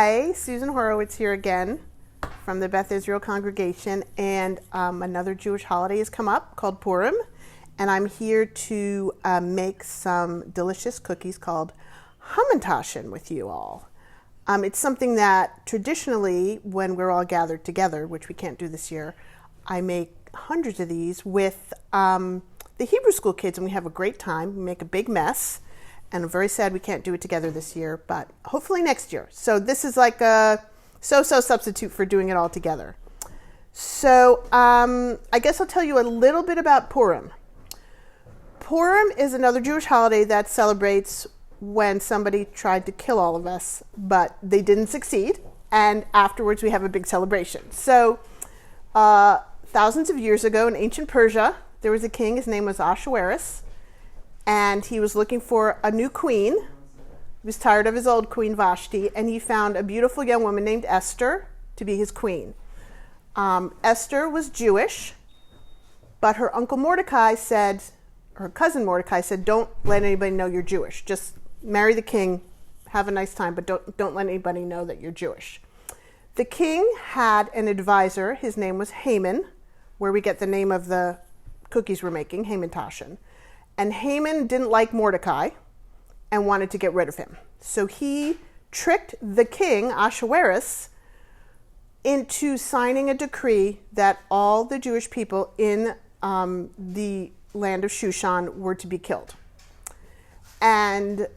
Hi, Susan Horowitz here again from the Beth Israel Congregation, and another Jewish holiday has come up called Purim, and I'm here to make some delicious cookies called Hamantaschen with you all. It's something that traditionally, when we're all gathered together, which we can't do this year, I make hundreds of these with the Hebrew school kids, and we have a great time. We make a big mess. And I'm very sad we can't do it together this year, but hopefully next year. So this is like a so-so substitute for doing it all together. So I guess I'll tell you a little bit about Purim. Purim is another Jewish holiday that celebrates when somebody tried to kill all of us, but they didn't succeed. And afterwards we have a big celebration. So thousands of years ago in ancient Persia, there was a king. His name was Ahasuerus. And he was looking for a new queen. He was tired of his old queen Vashti, and he found a beautiful young woman named Esther to be his queen. Esther was Jewish, but her uncle Mordecai said, her cousin Mordecai said, don't let anybody know you're Jewish. Just marry the king, have a nice time, but don't let anybody know that you're Jewish. The king had an advisor. His name was Haman, where we get the name of the cookies we're making, Hamantaschen. And Haman didn't like Mordecai and wanted to get rid of him. So he tricked the king, Ahasuerus, into signing a decree that all the Jewish people in the land of Shushan were to be killed. And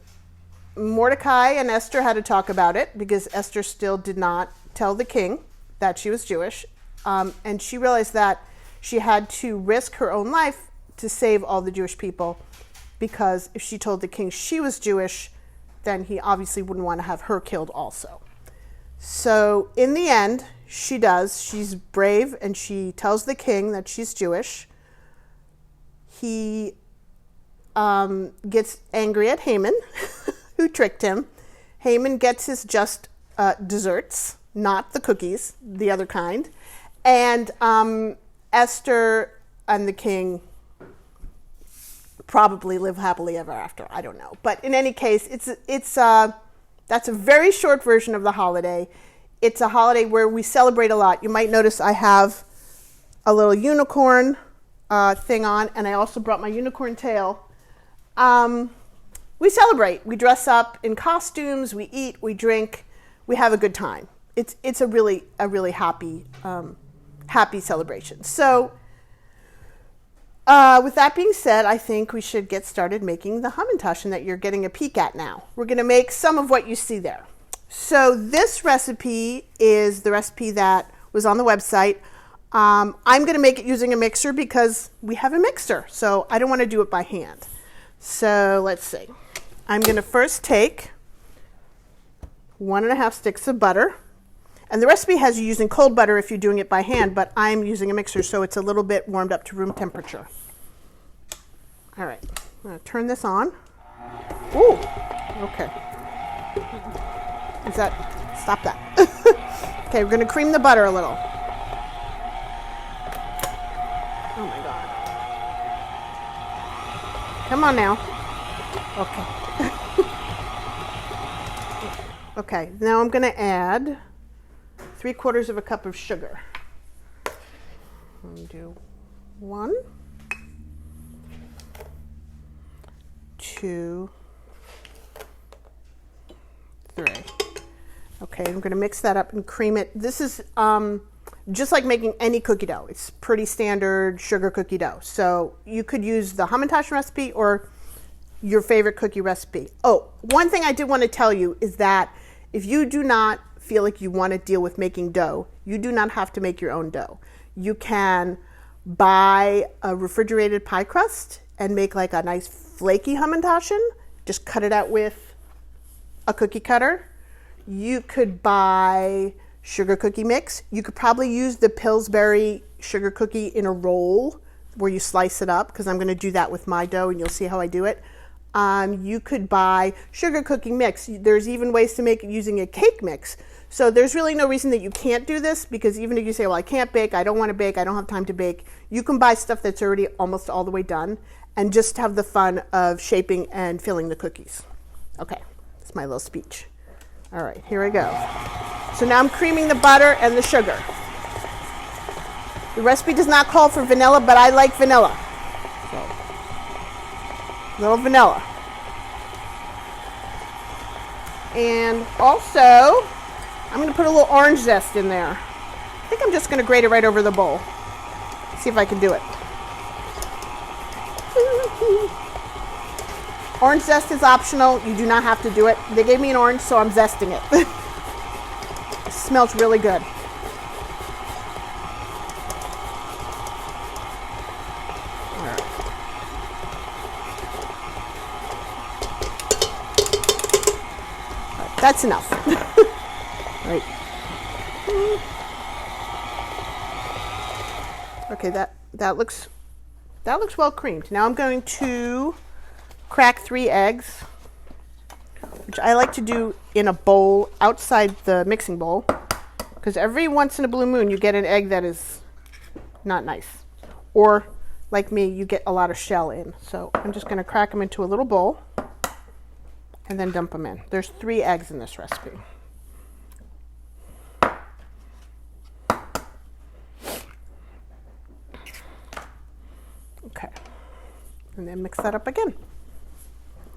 Mordecai and Esther had to talk about it because Esther still did not tell the king that she was Jewish. And she realized that she had to risk her own life to save all the Jewish people, because if she told the king she was Jewish, then he obviously wouldn't want to have her killed also. So in the end, she does. She's brave, and she tells the king that she's Jewish. He gets angry at Haman, who tricked him. Haman gets his just desserts, not the cookies, the other kind. And Esther and the king probably live happily ever after. I don't know. But in any case, that's a very short version of the holiday. It's a holiday where we celebrate a lot. You might notice I have a little unicorn thing on, and I also brought my unicorn tail. We celebrate. We dress up in costumes. We eat. We drink. We have a good time. It's a really happy celebration. So with that being said, I think we should get started making the Hamantaschen that you're getting a peek at now. We're going to make some of what you see there. So this recipe is the recipe that was on the website. I'm going to make it using a mixer because we have a mixer, so I don't want to do it by hand. So let's see. I'm going to first take 1.5 sticks of butter. And the recipe has you using cold butter if you're doing it by hand, but I'm using a mixer, so it's a little bit warmed up to room temperature. All right, I'm going to turn this on. Ooh, okay. Stop that. Okay, we're going to cream the butter a little. Oh my God. Come on now. Okay. Okay, now I'm going to add 3/4 cup of sugar. I'm going to do 1, 2, 3. Okay, I'm going to mix that up and cream it. This is just like making any cookie dough. It's pretty standard sugar cookie dough. So you could use the Hamantaschen recipe or your favorite cookie recipe. Oh, one thing I did want to tell you is that if you do not feel like you want to deal with making dough, you do not have to make your own dough. You can buy a refrigerated pie crust and make like a nice flaky Hamantaschen. Just cut it out with a cookie cutter. You could buy sugar cookie mix. You could probably use the Pillsbury sugar cookie in a roll where you slice it up, because I'm going to do that with my dough and you'll see how I do it. You could buy sugar cookie mix. There's even ways to make it using a cake mix. So there's really no reason that you can't do this, because even if you say, well, I can't bake, I don't want to bake, I don't have time to bake, you can buy stuff that's already almost all the way done and just have the fun of shaping and filling the cookies. Okay, that's my little speech. All right, here I go. So now I'm creaming the butter and the sugar. The recipe does not call for vanilla, but I like vanilla. So, little vanilla. And also, I'm going to put a little orange zest in there. I think I'm just going to grate it right over the bowl. See if I can do it. Orange zest is optional. You do not have to do it. They gave me an orange, so I'm zesting it. It smells really good. All right. All right, that's enough. All right. Okay, that looks well creamed. Now I'm going to crack 3 eggs, which I like to do in a bowl outside the mixing bowl, because every once in a blue moon you get an egg that is not nice, or like me, you get a lot of shell in. So I'm just going to crack them into a little bowl and then dump them in. There's 3 eggs in this recipe. Okay, and then mix that up again.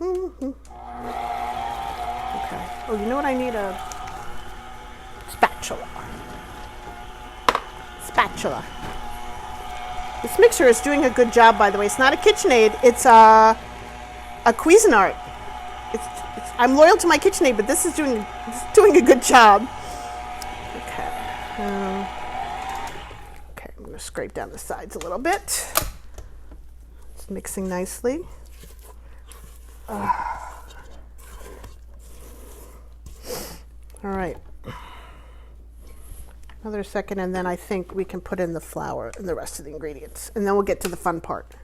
Okay. Oh, you know what? I need a spatula. This mixer is doing a good job, by the way. It's not a KitchenAid. It's a Cuisinart. I'm loyal to my KitchenAid, but this is doing a good job. Okay. Okay, I'm going to scrape down the sides a little bit. It's mixing nicely. All right. Another second, and then I think we can put in the flour and the rest of the ingredients, and then we'll get to the fun part.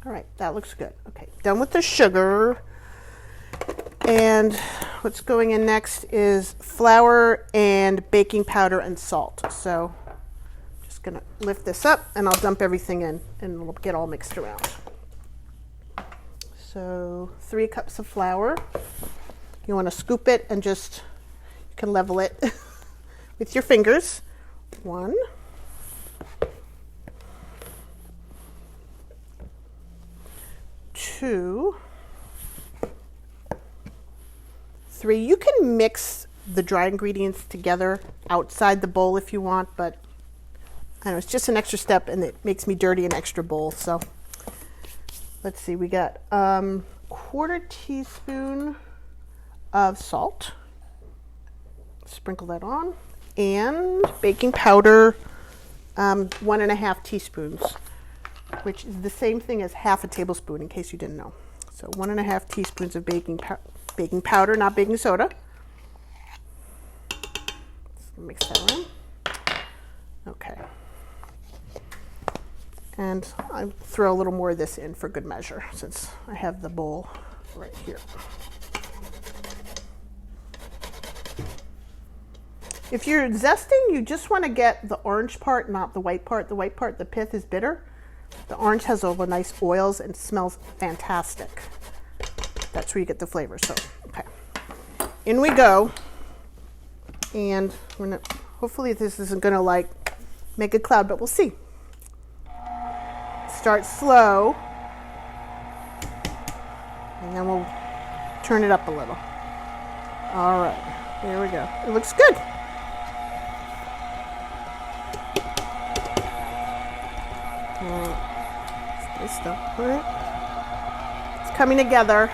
All right, that looks good. Okay, done with the sugar. And what's going in next is flour and baking powder and salt. So just gonna lift this up and I'll dump everything in and it'll get all mixed around. So 3 cups of flour. You want to scoop it and you can level it with your fingers. 1. 2. 3. You can mix the dry ingredients together outside the bowl if you want, but I know it's just an extra step and it makes me dirty an extra bowl. So let's see, we got 1/4 teaspoon of salt. Sprinkle that on. And baking powder, 1.5 teaspoons, which is the same thing as 1/2 tablespoon in case you didn't know. So 1.5 teaspoons of baking powder, not baking soda. So mix that around. Okay. And I'll throw a little more of this in for good measure since I have the bowl right here. If you're zesting, you just want to get the orange part, not the white part. The white part, the pith is bitter. The orange has all the nice oils and smells fantastic. That's where you get the flavor. So, okay. In we go. And we're gonna, hopefully this isn't going to like make a cloud, but we'll see. Start slow. And then we'll turn it up a little. All right. Here we go. It looks good. It's coming together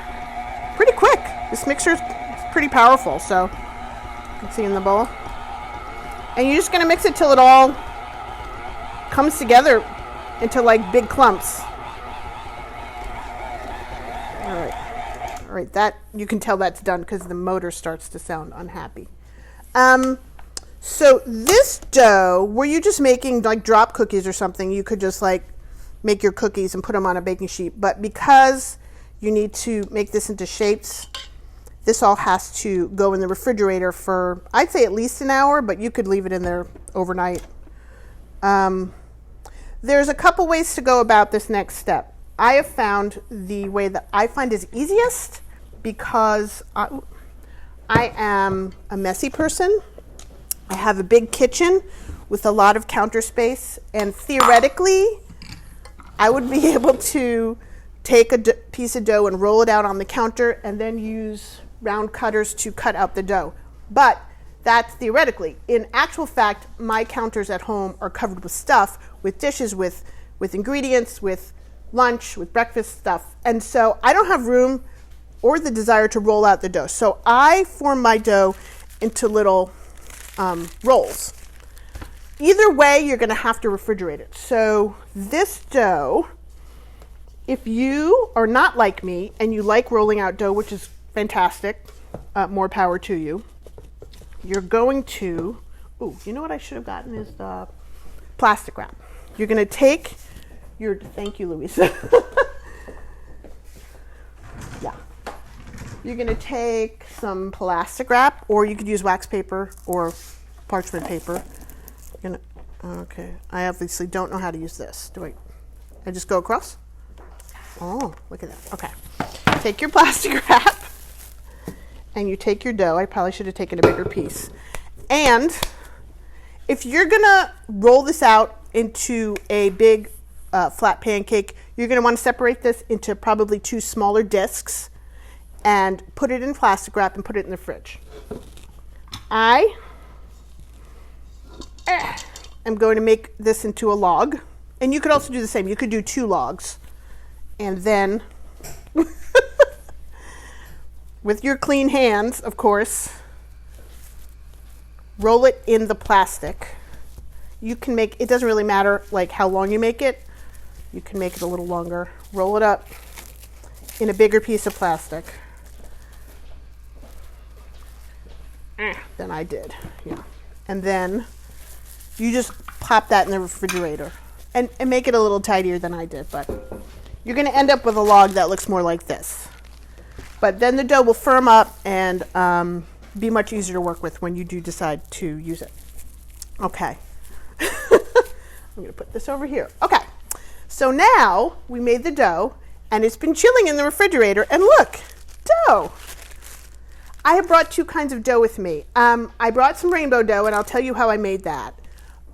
pretty quick. This mixture is pretty powerful, so you can see in the bowl. And you're just going to mix it till it all comes together into like big clumps. All right, that you can tell that's done because the motor starts to sound unhappy. So this dough, were you just making like drop cookies or something, you could just like make your cookies and put them on a baking sheet. But because you need to make this into shapes, this all has to go in the refrigerator for, I'd say at least an hour, but you could leave it in there overnight. There's a couple ways to go about this next step. I have found the way that I find is easiest because I am a messy person. I have a big kitchen with a lot of counter space, and theoretically, I would be able to take a piece of dough and roll it out on the counter and then use round cutters to cut out the dough. But that's theoretically. In actual fact, my counters at home are covered with stuff, with dishes, with ingredients, with lunch, with breakfast stuff. And so I don't have room or the desire to roll out the dough. So I form my dough into little rolls. Either way, you're going to have to refrigerate it. So this dough, if you are not like me and you like rolling out dough, which is fantastic, more power to you, you're going to, you know what I should have gotten is the plastic wrap. You're going to take your, thank you, Louisa. Yeah. You're going to take some plastic wrap, or you could use wax paper or parchment paper. You're gonna, okay, I obviously don't know how to use this. Do I just go across? Oh, look at that. Okay. Take your plastic wrap and you take your dough. I probably should have taken a bigger piece. And if you're going to roll this out into a big flat pancake, you're going to want to separate this into probably 2 smaller discs and put it in plastic wrap and put it in the fridge. I am going to make this into a log. And you could also do the same. You could do 2 logs. And then, with your clean hands, of course, roll it in the plastic. You can make, it doesn't really matter like how long you make it. You can make it a little longer. Roll it up in a bigger piece of plastic than I did. Yeah. And then you just pop that in the refrigerator and make it a little tidier than I did, but you're going to end up with a log that looks more like this. But then the dough will firm up and be much easier to work with when you do decide to use it. Okay. I'm going to put this over here. Okay. So now we made the dough and it's been chilling in the refrigerator, and look, dough. I have brought 2 kinds of dough with me. I brought some rainbow dough, and I'll tell you how I made that.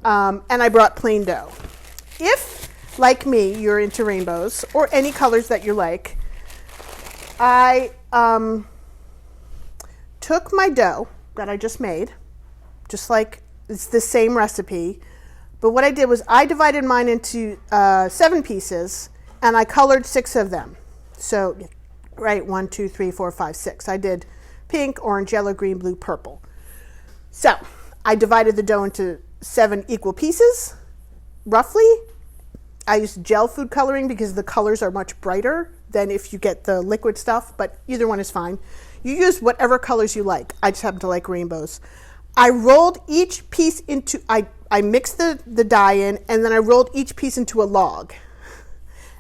And I brought plain dough. If, like me, you're into rainbows or any colors that you like, I took my dough that I just made, just like it's the same recipe, but what I did was I divided mine into 7 pieces, and I colored 6 of them. So, right, 1, 2, 3, 4, 5, 6. I did pink, orange, yellow, green, blue, purple. So I divided the dough into 7 equal pieces, roughly. I used gel food coloring because the colors are much brighter than if you get the liquid stuff, but either one is fine. You use whatever colors you like. I just happen to like rainbows. I rolled each piece into, I mixed the dye in, and then I rolled each piece into a log.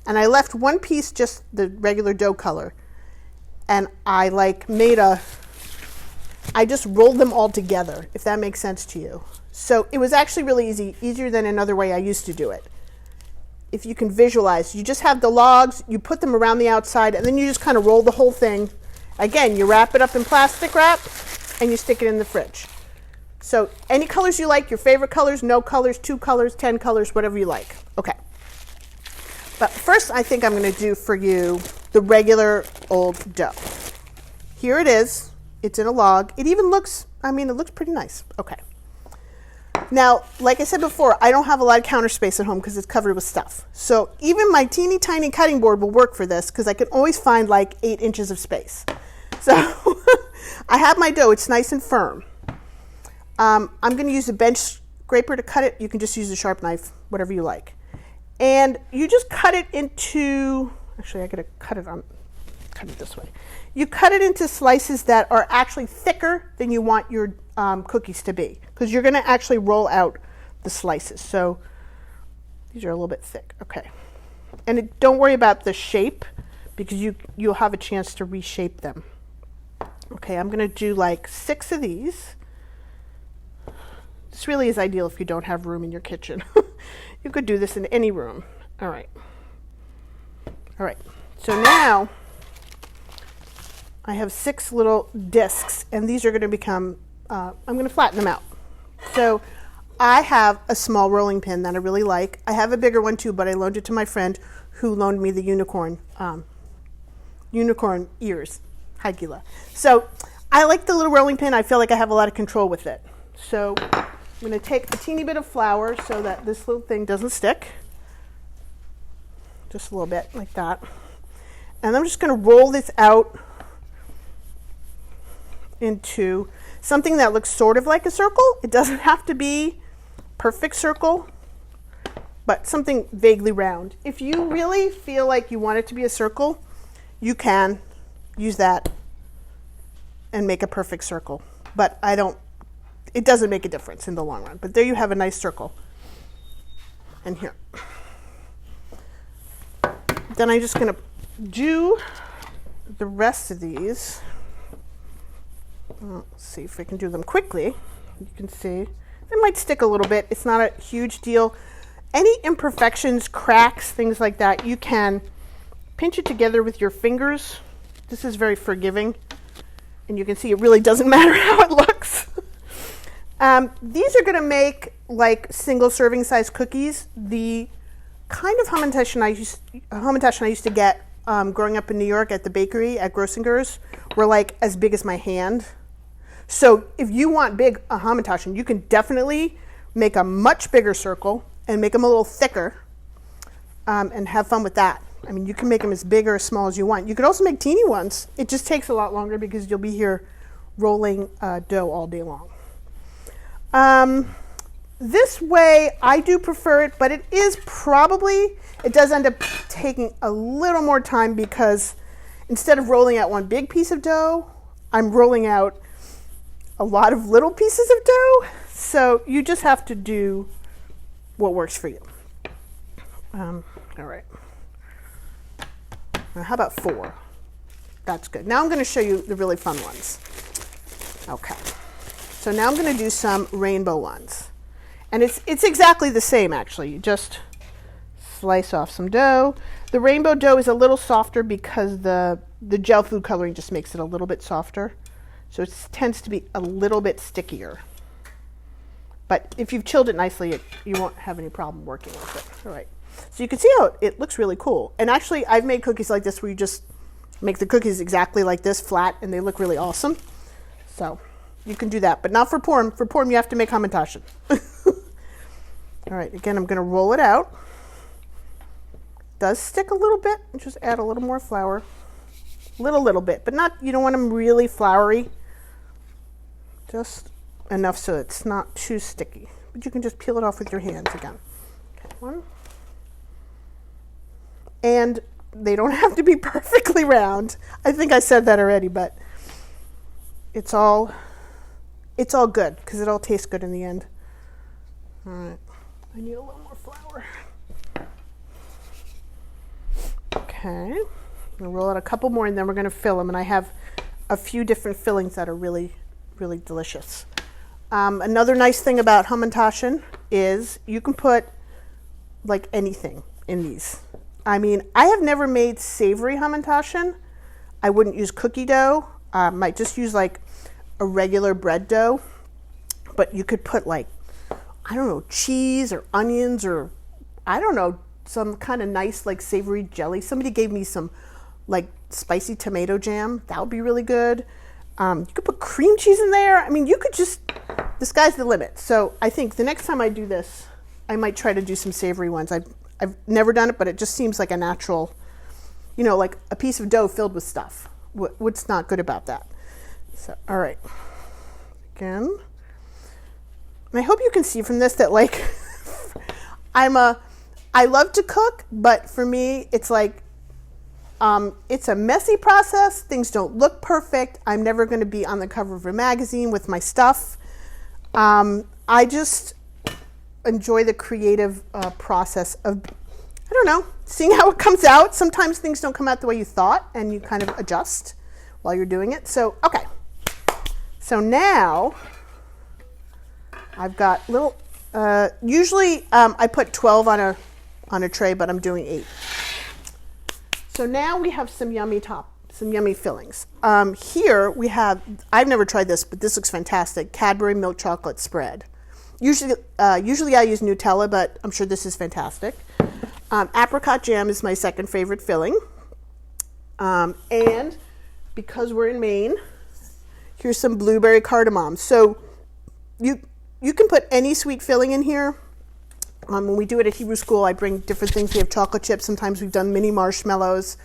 And I left one piece just the regular dough color. And I I just rolled them all together, if that makes sense to you. So it was actually really easy, easier than another way I used to do it. If you can visualize, you just have the logs, you put them around the outside, and then you just kind of roll the whole thing. Again, you wrap it up in plastic wrap, and you stick it in the fridge. So any colors you like, your favorite colors, no colors, 2 colors, 10 colors, whatever you like. Okay. But first, I think I'm going to do for you the regular old dough. Here it is. It's in a log. It even looks, it looks pretty nice. Okay. Now, like I said before, I don't have a lot of counter space at home because it's covered with stuff. So even my teeny tiny cutting board will work for this because I can always find like 8 inches of space. So I have my dough. It's nice and firm. I'm going to use a bench scraper to cut it. You can just use a sharp knife, whatever you like. And you just cut it into, actually I got to cut it this way. You cut it into slices that are actually thicker than you want your cookies to be, because you're going to actually roll out the slices. So these are a little bit thick. Okay. And don't worry about the shape, because you'll have a chance to reshape them. Okay, I'm going to do like 6 of these. This really is ideal if you don't have room in your kitchen. You could do this in any room. All right. All right. So now I have 6 little discs, and these are going to become, I'm going to flatten them out. So I have a small rolling pin that I really like. I have a bigger one too, but I loaned it to my friend who loaned me the unicorn ears. Hi, Gila. So I like the little rolling pin. I feel like I have a lot of control with it. So I'm going to take a teeny bit of flour so that this little thing doesn't stick. Just a little bit like that. And I'm just going to roll this out into something that looks sort of like a circle. It doesn't have to be perfect circle, but something vaguely round. If you really feel like you want it to be a circle, you can use that and make a perfect circle. But it doesn't make a difference in the long run. But there you have a nice circle. And here. Then I'm just going to do the rest of these. Let's see if I can do them quickly. You can see they might stick a little bit. It's not a huge deal. Any imperfections, cracks, things like that, you can pinch it together with your fingers. This is very forgiving. And you can see it really doesn't matter how it looks. These are going to make like single serving size cookies. The kind of Hamantaschen I used to get growing up in New York at the bakery at Grossinger's were like as big as my hand. So if you want big Hamantaschen, you can definitely make a much bigger circle and make them a little thicker and have fun with that. I mean, you can make them as big or as small as you want. You could also make teeny ones. It just takes a lot longer because you'll be here rolling dough all day long. This way, I do prefer it, but it does end up taking a little more time because instead of rolling out one big piece of dough, I'm rolling out a lot of little pieces of dough. So you just have to do what works for you. All right. Now, how about 4? That's good. Now I'm going to show you the really fun ones. Okay. So now I'm going to do some rainbow ones. And it's exactly the same, actually. You just slice off some dough. The rainbow dough is a little softer because the gel food coloring just makes it a little bit softer. So it tends to be a little bit stickier. But if you've chilled it nicely, you won't have any problem working with it. All right. So you can see how it looks really cool. And actually, I've made cookies like this where you just make the cookies exactly like this, flat, and they look really awesome. So you can do that, but not for Purim. For Purim, you have to make Hamantaschen. All right, again, I'm going to roll it out. It does stick a little bit. Just add a little more flour. Little bit, but not, you don't want them really floury. Just enough so it's not too sticky. But you can just peel it off with your hands again. Okay, 1. And they don't have to be perfectly round. I think I said that already, but it's all good because it all tastes good in the end. All right, I need a little more flour. Okay, I'm gonna roll out a couple more and then we're gonna fill them. And I have a few different fillings that are really, really delicious. Another nice thing about Hamantaschen is you can put like anything in these. I mean, I have never made savory Hamantaschen. I wouldn't use cookie dough. Might just use like a regular bread dough. But you could put like, I don't know, cheese or onions or, I don't know, some kind of nice like savory jelly. Somebody gave me some like spicy tomato jam. That would be really good. You could put cream cheese in there. I mean, you could just, the sky's the limit. So I think the next time I do this, I might try to do some savory ones. I've never done it, but it just seems like a natural, you know, like a piece of dough filled with stuff. What's not good about that? So, all right. Again. And I hope you can see from this that like, I love to cook, but for me, it's like, it's a messy process. Things don't look perfect. I'm never going to be on the cover of a magazine with my stuff. I just enjoy the creative process of, I don't know, seeing how it comes out. Sometimes things don't come out the way you thought and you kind of adjust while you're doing it. So, okay, So now I've got little, usually I put 12 on a tray, but I'm doing 8. So now we have some yummy fillings. Here we have, I've never tried this, but this looks fantastic, Cadbury milk chocolate spread. Usually I use Nutella, but I'm sure this is fantastic. Apricot jam is my second favorite filling. And because we're in Maine, here's some blueberry cardamom. So you can put any sweet filling in here. When we do it at Hebrew school, I bring different things. We have chocolate chips. Sometimes we've done mini marshmallows.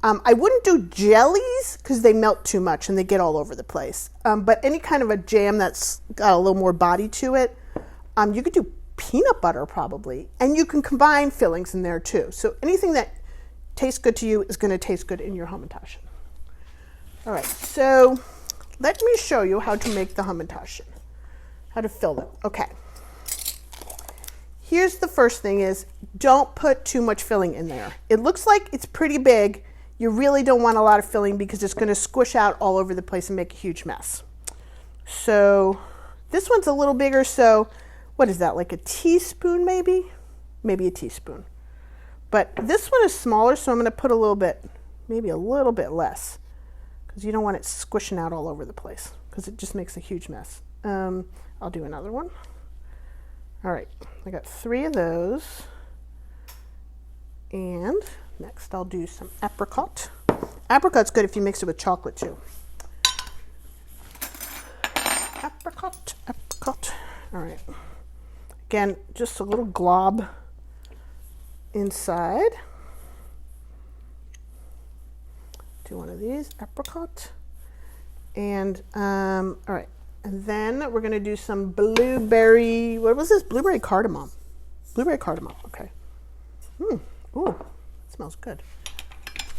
I wouldn't do jellies because they melt too much and they get all over the place. But any kind of a jam that's got a little more body to it, you could do peanut butter probably. And you can combine fillings in there too. So anything that tastes good to you is going to taste good in your Hamantaschen. All right, so let me show you how to make the Hamantaschen, how to fill them. Okay. Here's the first thing is, don't put too much filling in there. It looks like it's pretty big. You really don't want a lot of filling because it's going to squish out all over the place and make a huge mess. So this one's a little bigger, so what is that, like a teaspoon maybe? Maybe a teaspoon. But this one is smaller, so I'm going to put a little bit, maybe a little bit less, because you don't want it squishing out all over the place because it just makes a huge mess. I'll do another one. All right, I got 3 of those. And next I'll do some apricot. Apricot's good if you mix it with chocolate too. Apricot. All right. Again, just a little glob inside. Do one of these, apricot. And, all right. And then we're going to do some blueberry, what was this? Blueberry cardamom. Blueberry cardamom, okay. Ooh, it smells good.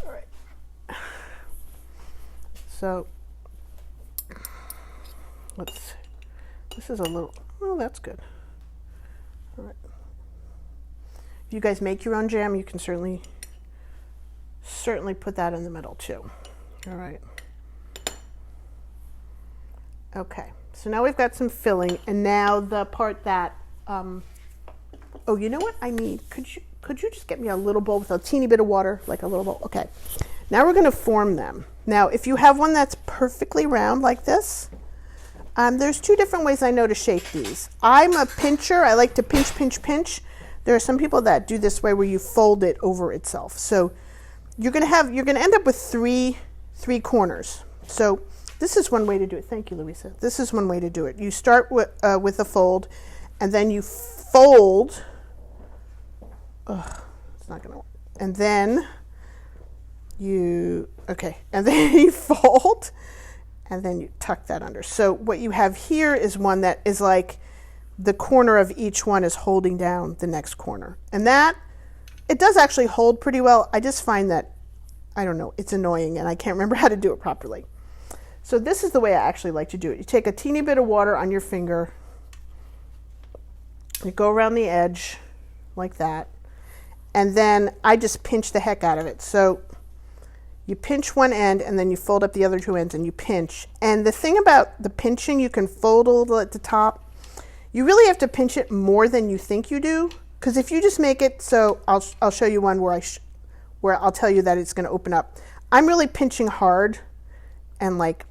All right. So, this is a little, oh, that's good. All right. If you guys make your own jam, you can certainly put that in the middle too. All right. Okay, so now we've got some filling, and now the part that, oh, you know what I need? Could you just get me a little bowl with a teeny bit of water, like a little bowl? Okay, now we're going to form them. Now, if you have one that's perfectly round like this, there's 2 different ways I know to shape these. I'm a pincher. I like to pinch. There are some people that do this way where you fold it over itself. So you're going to end up with three corners. So this is one way to do it. Thank you, Louisa. This is one way to do it. You start with a fold, and then you fold. It's not gonna work. And then you fold, and then you tuck that under. So what you have here is one that is like the corner of each one is holding down the next corner, and that it does actually hold pretty well. I just find that, I don't know, it's annoying, and I can't remember how to do it properly. So this is the way I actually like to do it. You take a teeny bit of water on your finger, you go around the edge like that, and then I just pinch the heck out of it. So you pinch one end, and then you fold up the other 2 ends, and you pinch. And the thing about the pinching, you can fold a little at the top. You really have to pinch it more than you think you do, because if you just make it, so I'll show you one where I'll tell you that it's going to open up. I'm really pinching hard, and like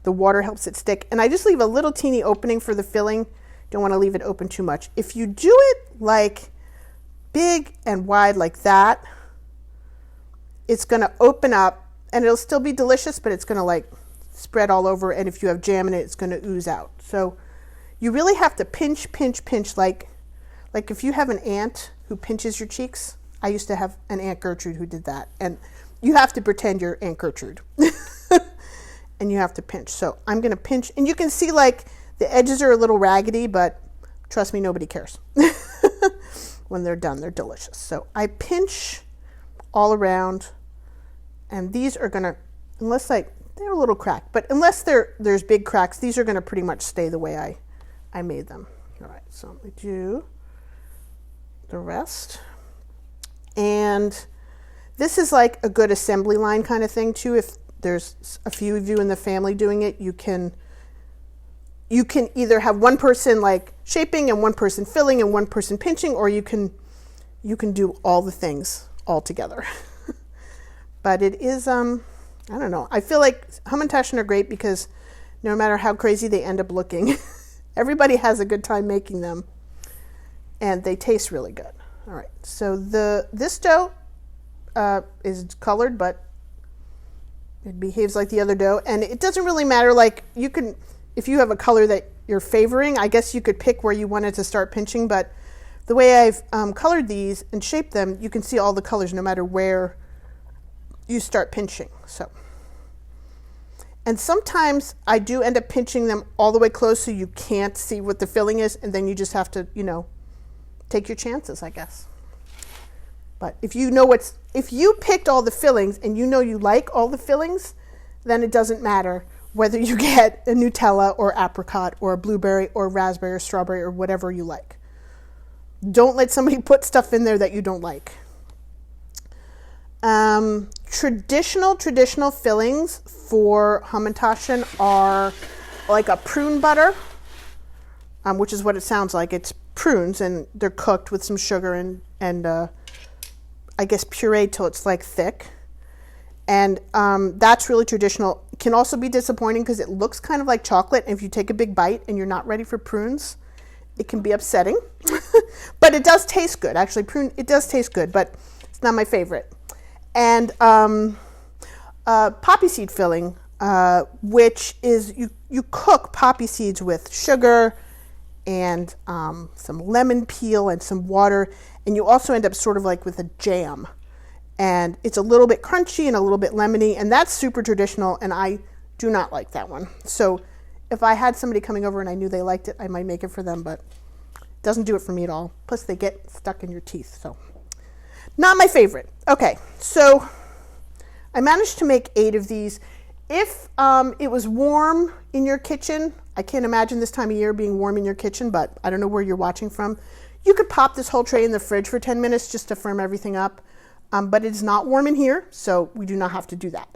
the water helps it stick. And I just leave a little teeny opening for the filling. Don't want to leave it open too much. If you do it like big and wide like that, it's going to open up, and it'll still be delicious, but it's going to like spread all over. And if you have jam in it, it's going to ooze out. So you really have to pinch, like if you have an aunt who pinches your cheeks. I used to have an Aunt Gertrude who did that. And you have to pretend you're Aunt Gertrude. And you have to pinch. So I'm going to pinch, and you can see like the edges are a little raggedy, but trust me, nobody cares. When they're done, they're delicious. So I pinch all around, and these are going to, unless they're a little cracked, but unless there's big cracks, these are going to pretty much stay the way I made them. All right, so let me do the rest. And this is like a good assembly line kind of thing too. If there's a few of you in the family doing it, you can either have one person like shaping and one person filling and one person pinching, or you can do all the things all together. But it is, I don't know. I feel like Hamantaschen are great because no matter how crazy they end up looking, everybody has a good time making them, and they taste really good. All right, so this dough is colored, but it behaves like the other dough, and it doesn't really matter. Like, you can, if you have a color that you're favoring, I guess you could pick where you wanted to start pinching, but the way I've colored these and shaped them, you can see all the colors no matter where you start pinching. So, and sometimes I do end up pinching them all the way close so you can't see what the filling is, and then you just have to, take your chances, I guess. But if you picked all the fillings and you like all the fillings, then it doesn't matter whether you get a Nutella or apricot or a blueberry or raspberry or strawberry or whatever you like. Don't let somebody put stuff in there that you don't like. Traditional fillings for Hamantaschen are like a prune butter, which is what it sounds like. It's prunes, and they're cooked with some sugar and I guess pureed till it's like thick. And that's really traditional. It can also be disappointing because it looks kind of like chocolate, and if you take a big bite and you're not ready for prunes, it can be upsetting. But it does taste good. Actually, prune, it does taste good, but it's not my favorite. And poppy seed filling, which is you cook poppy seeds with sugar and some lemon peel and some water, and you also end up sort of like with a jam. And it's a little bit crunchy and a little bit lemony, and that's super traditional, and I do not like that one. So if I had somebody coming over and I knew they liked it, I might make it for them, but it doesn't do it for me at all. Plus, they get stuck in your teeth, so not my favorite. Okay, so I managed to make 8 of these. If it was warm in your kitchen, I can't imagine this time of year being warm in your kitchen, but I don't know where you're watching from. You could pop this whole tray in the fridge for 10 minutes just to firm everything up. But it's not warm in here, so we do not have to do that.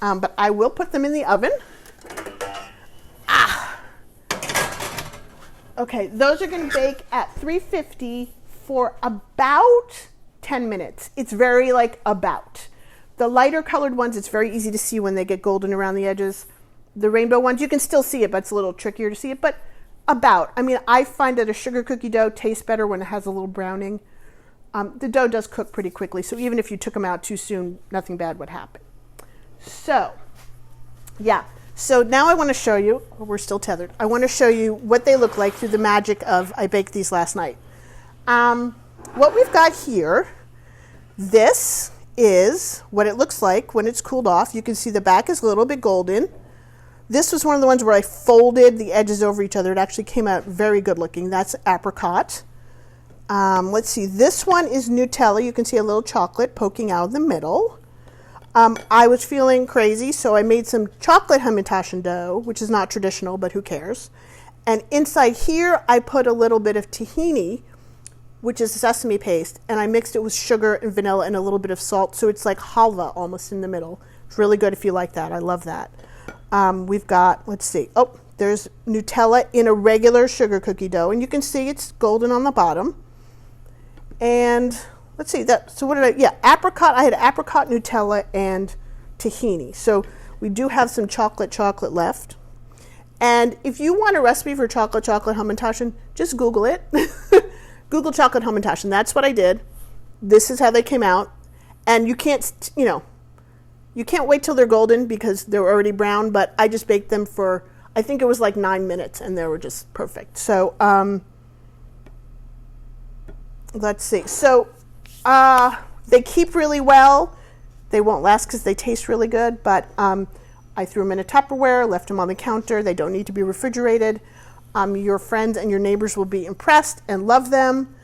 But I will put them in the oven. Okay, those are going to bake at 350 for about 10 minutes. It's very about. The lighter colored ones, it's very easy to see when they get golden around the edges. The rainbow ones, you can still see it, but it's a little trickier to see it. But about. I mean, I find that a sugar cookie dough tastes better when it has a little browning. The dough does cook pretty quickly, so even if you took them out too soon, nothing bad would happen. So, yeah. So now I want to show you, we're still tethered, I want to show you what they look like through the magic of I baked these last night. What we've got here, this is what it looks like when it's cooled off. You can see the back is a little bit golden. This was one of the ones where I folded the edges over each other. It actually came out very good looking. That's apricot. Let's see, this one is Nutella. You can see a little chocolate poking out of the middle. I was feeling crazy, so I made some chocolate Hamantaschen dough, which is not traditional, but who cares. And inside here, I put a little bit of tahini, which is sesame paste, and I mixed it with sugar and vanilla and a little bit of salt, so it's like halva almost in the middle. It's really good if you like that. I love that. We've got, let's see, there's Nutella in a regular sugar cookie dough, and you can see it's golden on the bottom. And let's see that. So what did apricot. I had apricot, Nutella, and tahini. So we do have some chocolate left. And if you want a recipe for chocolate Hamantaschen, just Google it. Google chocolate Hamantaschen. That's what I did. This is how they came out. And you can't, you can't wait till they're golden because they're already brown. But I just baked them for, I think it was like 9 minutes, and they were just perfect. So, let's see. So they keep really well. They won't last because they taste really good, but I threw them in a Tupperware, left them on the counter. They don't need to be refrigerated. Your friends and your neighbors will be impressed and love them.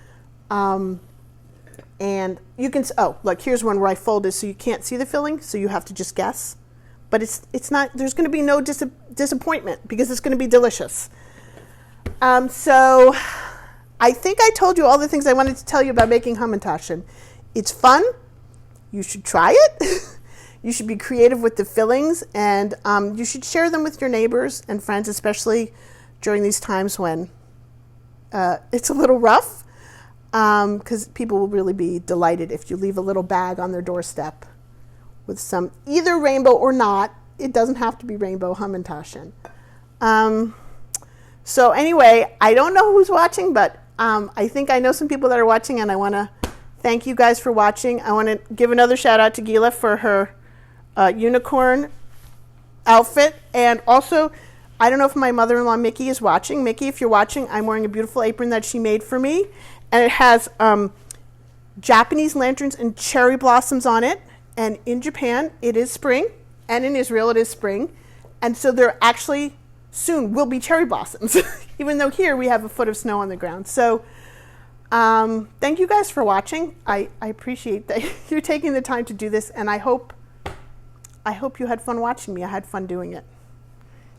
And you can, look, here's one where I folded so you can't see the filling, so you have to just guess. But it's not, there's going to be no disappointment because it's going to be delicious. So I think I told you all the things I wanted to tell you about making Hamantaschen. It's fun. You should try it. You should be creative with the fillings, and you should share them with your neighbors and friends, especially during these times when it's a little rough, because people will really be delighted if you leave a little bag on their doorstep with some, either rainbow or not. It doesn't have to be rainbow Hamantaschen. So anyway, I don't know who's watching, but I think I know some people that are watching, and I want to thank you guys for watching. I want to give another shout out to Gila for her unicorn outfit. And also, I don't know if my mother-in-law Mickey is watching. Mickey, if you're watching, I'm wearing a beautiful apron that she made for me. And it has Japanese lanterns and cherry blossoms on it. And in Japan, it is spring. And in Israel, it is spring. And so there actually soon will be cherry blossoms, even though here we have a foot of snow on the ground. So thank you guys for watching. I appreciate that you're taking the time to do this. And I hope you had fun watching me. I had fun doing it.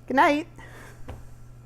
Good night.